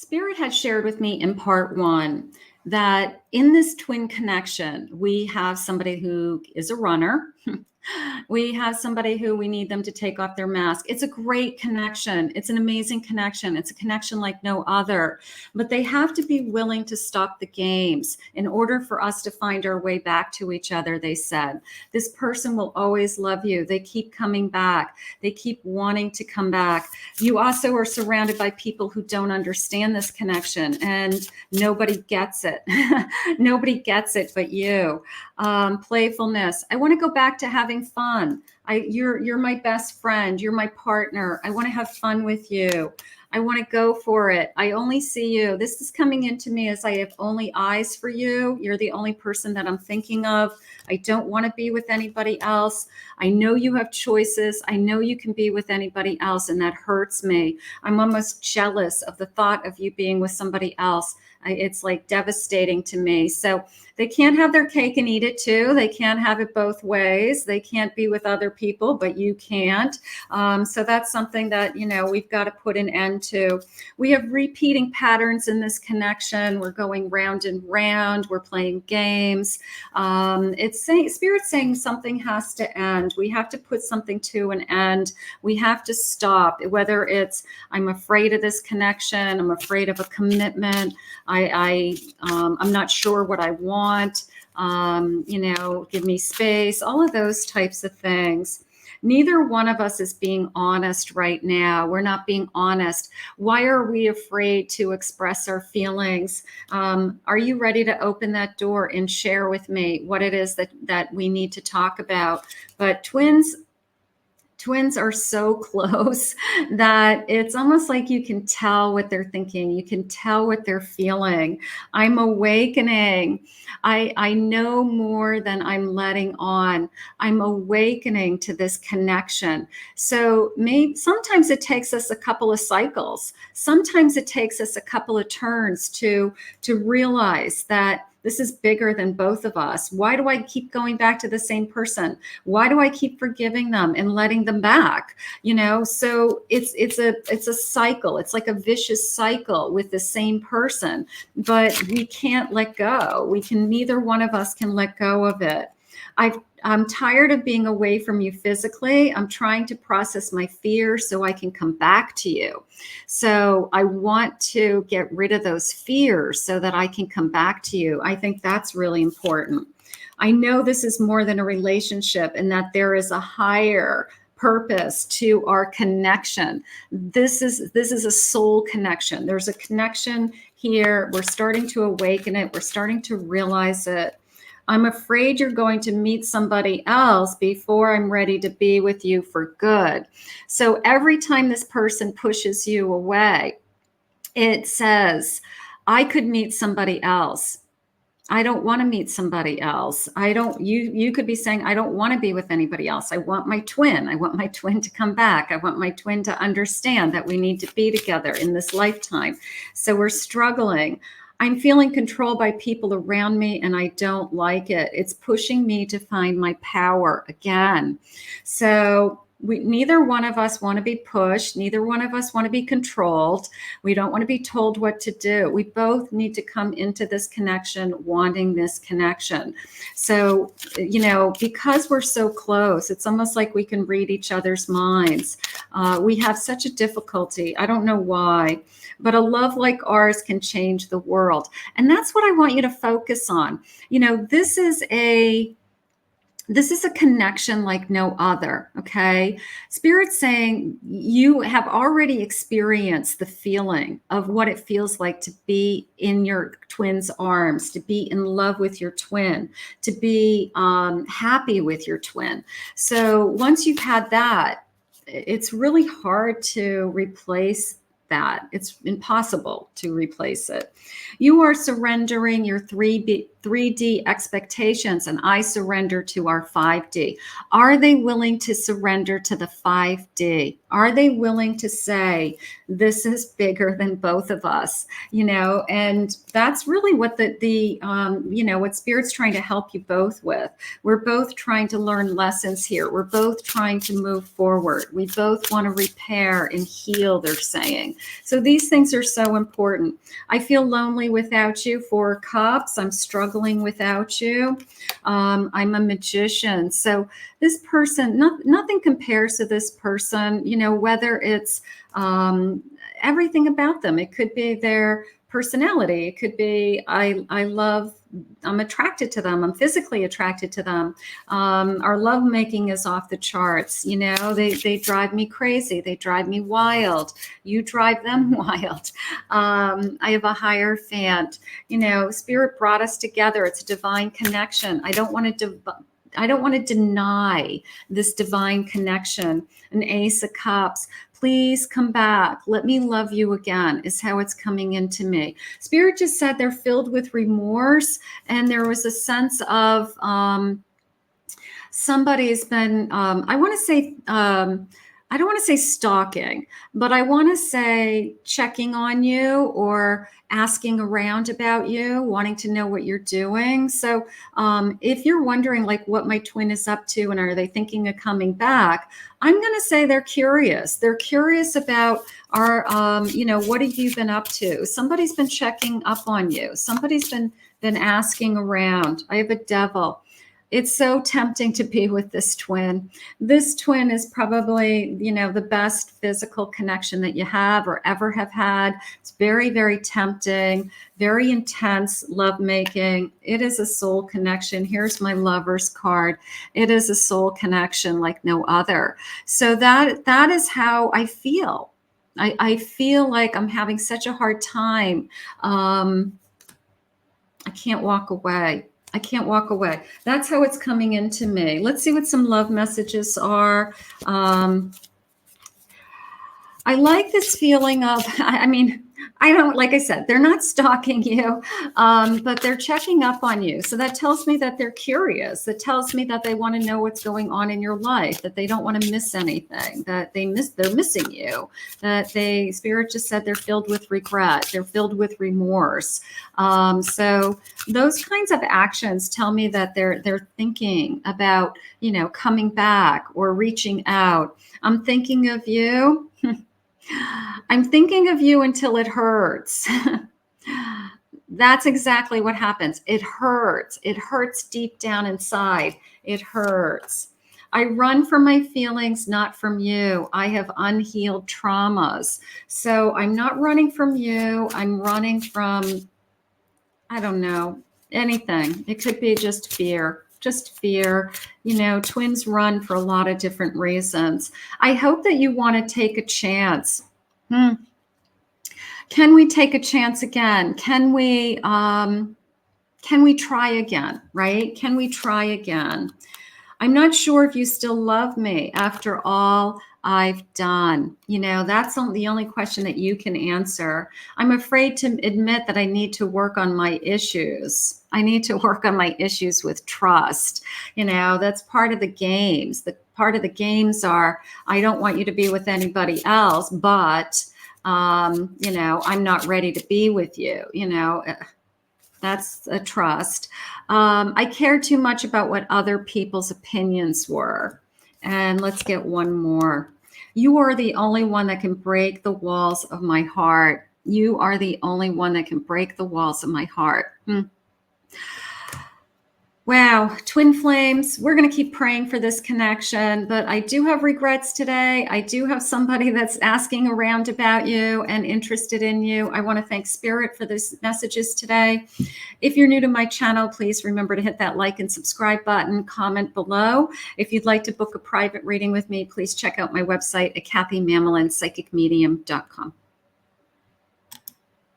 Spirit had shared with me in part one that in this twin connection, we have somebody who is a runner. We have somebody who we need them to take off their mask. It's a great connection. It's an amazing connection. It's a connection like no other. But they have to be willing to stop the games in order for us to find our way back to each other, they said. This person will always love you. They keep coming back. They keep wanting to come back. You also are surrounded by people who don't understand this connection, and nobody gets it. Nobody gets it but you. Playfulness. I want to go back to having fun. You're my best friend. You're my partner. I want to have fun with you. I want to go for it. I only see you. This is coming into me as I have only eyes for you. You're the only person that I'm thinking of. I don't want to be with anybody else. I know you have choices. I know you can be with anybody else, and that hurts me. I'm almost jealous of the thought of you being with somebody else. It's like devastating to me. So they can't have their cake and eat it too. They can't have it both ways. They can't be with other people, but you can't. So that's something that, we've got to put an end to. We have repeating patterns in this connection. We're going round and round. We're playing games. Spirit's saying something has to end. We have to put something to an end. We have to stop, whether it's I'm afraid of this connection. I'm afraid of a commitment. I'm not sure what I want. Give me space, all of those types of things. Neither one of us is being honest right now. We're not being honest. Why are we afraid to express our feelings? Are you ready to open that door and share with me what it is that we need to talk about? But twins are so close that it's almost like you can tell what they're thinking. You can tell what they're feeling. I'm awakening. I know more than I'm letting on. I'm awakening to this connection. So sometimes it takes us a couple of cycles. Sometimes it takes us a couple of turns to realize that this is bigger than both of us. Why do I keep going back to the same person? Why do I keep forgiving them and letting them back? So it's a cycle. It's like a vicious cycle with the same person, but we can't let go. Neither one of us can let go of it. I'm tired of being away from you physically. I'm trying to process my fear so I can come back to you. So I want to get rid of those fears so that I can come back to you. I think that's really important. I know this is more than a relationship and that there is a higher purpose to our connection. This is a soul connection. There's a connection here. We're starting to awaken it. We're starting to realize it. I'm afraid you're going to meet somebody else before I'm ready to be with you for good. So every time this person pushes you away, it says, I could meet somebody else. I don't want to meet somebody else. You could be saying, I don't want to be with anybody else. I want my twin. I want my twin to come back. I want my twin to understand that we need to be together in this lifetime. So we're struggling. I'm feeling controlled by people around me and I don't like it. It's pushing me to find my power again. So neither one of us want to be pushed. Neither one of us want to be controlled. We don't want to be told what to do. We both need to come into this connection, wanting this connection. So, because we're so close, it's almost like we can read each other's minds. We have such a difficulty. I don't know why, but a love like ours can change the world. And that's what I want you to focus on. This is a connection like no other, okay? Spirit's saying you have already experienced the feeling of what it feels like to be in your twin's arms, to be in love with your twin, to be happy with your twin. So once you've had that, it's really hard to replace that. It's impossible to replace it. You are surrendering your 3D 3D expectations and I surrender to our 5D. Are they willing to surrender to the 5D? Are they willing to say, this is bigger than both of us? You know, and that's really what what Spirit's trying to help you both with. We're both trying to learn lessons here. We're both trying to move forward. We both want to repair and heal, they're saying. So these things are so important. I feel lonely without you, 4 Cups. I'm struggling without you. I'm a magician. So this person, nothing compares to this person, you know, whether it's everything about them. It could be their personality. It could be, I'm attracted to them. I'm physically attracted to them. Our lovemaking is off the charts. You know, they drive me crazy. They drive me wild. You drive them wild. I have a Hierophant. You know, Spirit brought us together. It's a divine connection. I don't want to deny this divine connection. An Ace of Cups. Please come back. Let me love you again, is how it's coming into me. Spirit just said they're filled with remorse. And there was a sense of somebody's been, I don't want to say stalking, but I want to say checking on you or asking around about you, wanting to know what you're doing. So if you're wondering like what my twin is up to and are they thinking of coming back, I'm going to say they're curious. They're curious about our, what have you been up to? Somebody's been checking up on you. Somebody's been asking around. I have a Devil. It's so tempting to be with this twin. This twin is probably, the best physical connection that you have or ever have had. It's very, very tempting, very intense lovemaking. It is a soul connection. Here's my Lover's card. It is a soul connection like no other. So that is how I feel. I feel like I'm having such a hard time. I can't walk away. I can't walk away. That's how it's coming into me. Let's see what some love messages are. I like this feeling of, like I said, they're not stalking you, but they're checking up on you. So that tells me that they're curious. That tells me that they want to know what's going on in your life, that they don't want to miss anything, that they're missing you, that Spirit just said they're filled with regret. They're filled with remorse. So those kinds of actions tell me that they're thinking about, coming back or reaching out. I'm thinking of you. I'm thinking of you until it hurts. That's exactly what happens. It hurts. It hurts deep down inside. It hurts. I run from my feelings, not from you. I have unhealed traumas. So I'm not running from you. I'm running from, I don't know, anything. It could be just fear. Just fear. Twins run for a lot of different reasons. I hope that you want to take a chance. Can we take a chance again? Can we try again, right? Can we try again? I'm not sure if you still love me after all I've done. That's the only question that you can answer. I'm afraid to admit that I need to work on my issues. I need to work on my issues with trust. That's part of the games. The part of the games are, I don't want you to be with anybody else, but, I'm not ready to be with you. That's a trust. I care too much about what other people's opinions were. And let's get one more. You are the only one that can break the walls of my heart. You are the only one that can break the walls of my heart. Wow, twin flames, we're going to keep praying for this connection, but I do have regrets today. I do have somebody that's asking around about you and interested in you. I want to thank Spirit for these messages today. If you're new to my channel, please remember to hit that like and subscribe button, comment below. If you'd like to book a private reading with me, please check out my website at KathyMammelin, psychicmedium.com.